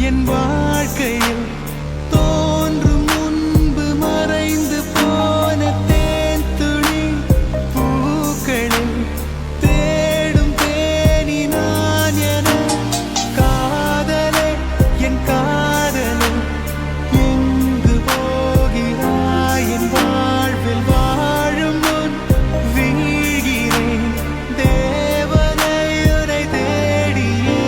என் வாழ்க்கையில் தோன்றும் முன்பு மறைந்து போன தேன் துளி பூக்களில் தேடும் தேனி நான் என காதலே என் காதலே எங்கு போகிறாய் என் வாழ்வில் வாழும் முன் வீழ்கிறேன் தேவதையுரை தேடியே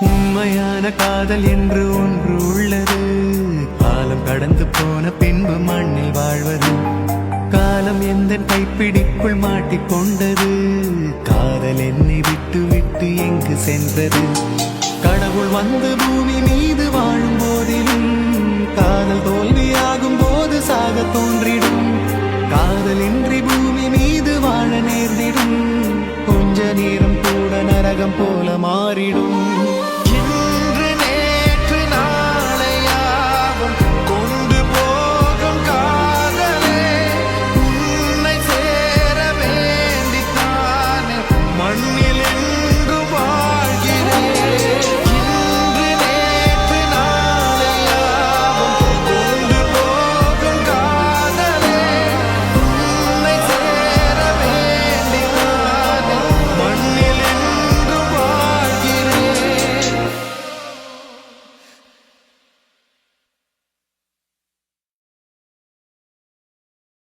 உண்மையான காதல் என்று ஒன்று உள்ளது. காலம் கடந்து போன பின்பு மண்ணில் வாழ்வது. காலம் எந்த கைப்பிடிக்குள் மாட்டிக்கொண்டது. காதல் என்னை விட்டு விட்டு எங்கு சென்றது. கடவுள் வந்து பூமி மீது வாழும் போதிலும் காதல் தோல்வியாகும் போது சாக தோன்றிடும். காதலின்றி பூமி மீது வாழ நேர்ந்திடும். கொஞ்ச நேரம் கூட நரகம் போல மாறிடும்.